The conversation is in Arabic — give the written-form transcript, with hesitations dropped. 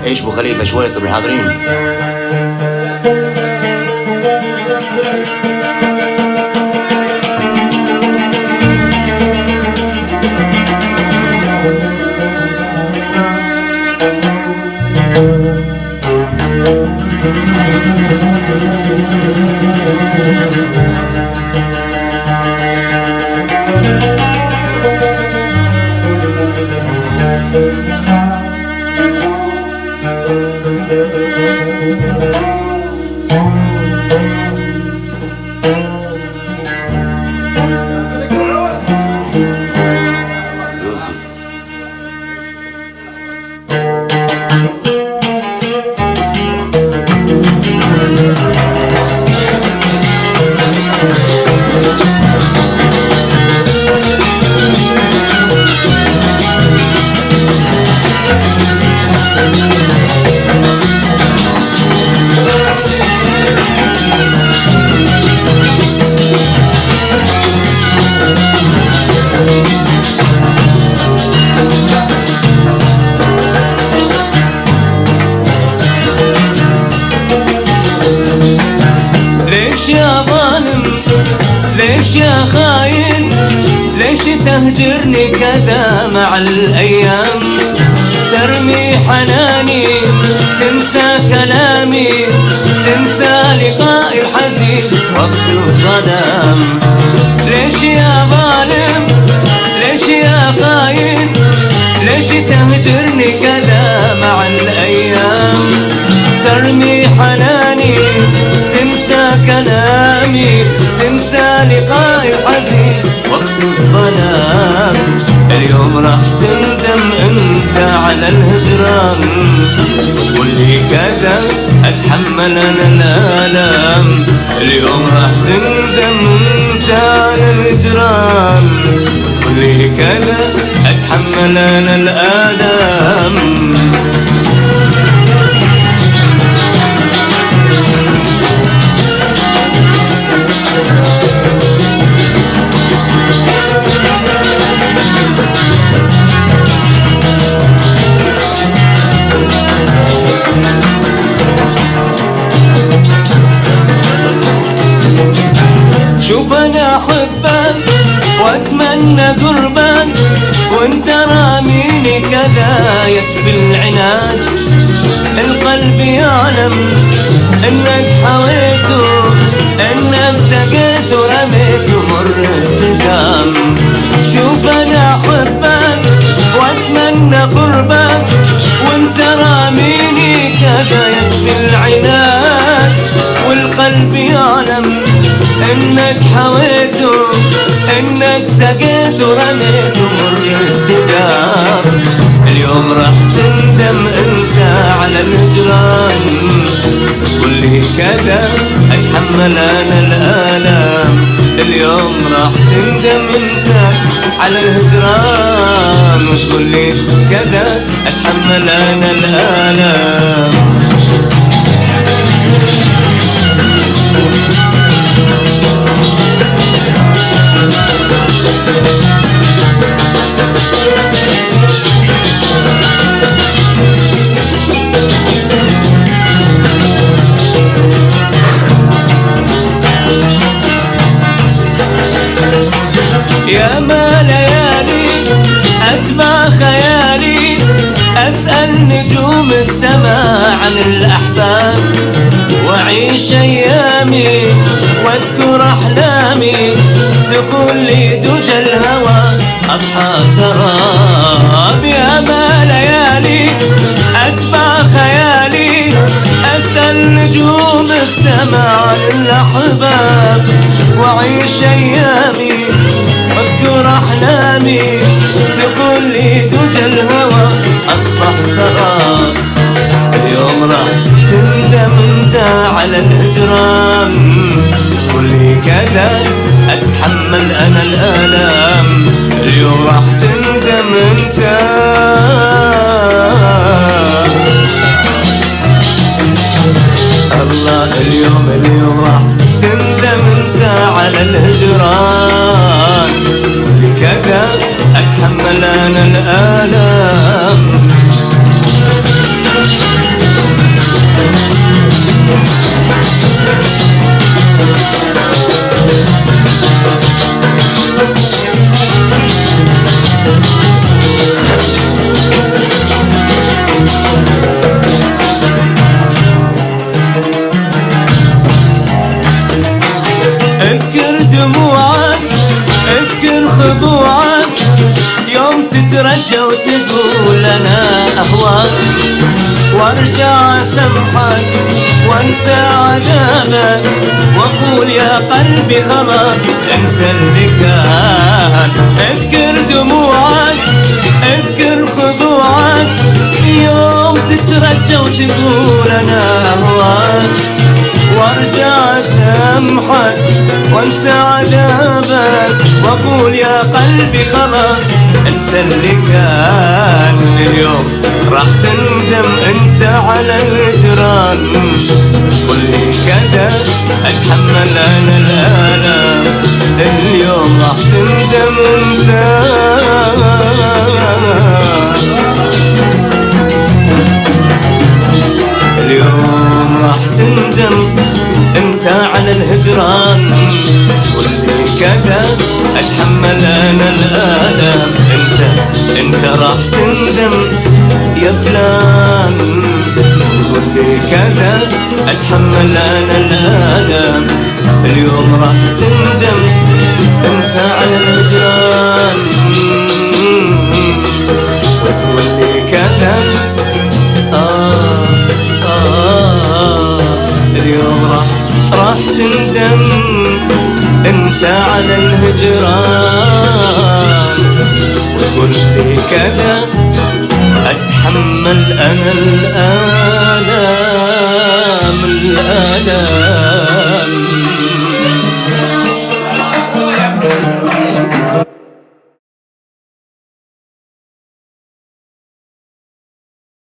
ايش ابو خليفه شويه طب الحاضرين. ليش يا خاين ليش تهجرني كذا مع الأيام؟ ترمي حناني تنسى كلامي تنسى لقاء الحزين وقت الظلام. ليش يا ظالم ليش يا خاين ليش تهجرني كذا مع الأيام؟ ترمي حناني تنسى كلامي تنسى لقاء الحزين وقت الظلام. اليوم راح تندم انت على الهجران وتقول لي كذا اتحمل انا الالام. اليوم راح تندم انت على الهجران وتقول لي كذا اتحمل انا الالام. شوف انا احبك واتمنى قربك وانت راميني كذا يكفي العناد. القلب يعلم انك حويته انك سقيت ورميت مر السقام. شوف انا احبك واتمنى قربك وانت راميني كذا يكفي العناد. والقلب يعلم انك حويته انك سقيت ورميت مر السقام. اليوم راح تندم انت على الهجران تقول لي كذا اتحمل انا الالام. اليوم راح تندم انت على الهجران وتقول لي كذا اتحمل انا الالام. يا ما ليالي أتبع خيالي أسأل نجوم السماء عن الأحباب وأعيش أيامي وأذكر أحلامي تقول لي دجى الهوى أضحى سراب. يا ما ليالي أتبع خيالي أسأل نجوم السماء عن الأحباب وأعيش أيامي واذكر أحلامي تقول لي دجى الهوى أصبح سراب. اليوم راح تندم انت على الهجران، تقول لي كذا اتحمل انا الالم، اليوم راح تندم انت. الله اليوم راح تندم انت على الهجران، تقول لي كذا اتحمل انا الالم. اذكر دموعك، اذكر خضوعك، يوم تترجى وتقول انا اهواك، وارجع اسمحك وانسى عذابك، واقول يا قلبي خلاص انسى اللي كان. اذكر دموعك، اذكر خضوعك، يوم تترجى وتقول انا اهواك، وارجع اسامحك وانسى عذابك، واقول يا قلبي خلاص انسى اللي كان. اليوم راح تندم انت على الهجران، قل لي كذا اتحمل انا الالم، اليوم راح تندم انت. اليوم راح تندم انت على الهجران، قل لي كذا اتحمل انا الالم، انت راح تندم يا فلان، قل لي كذا اتحمل انا الالم، اليوم راح تندم انت على الهجران، وتقول لي كذا اليوم راح تندم انت على الهجران، وتقول لي كذا اتحمل انا الآن.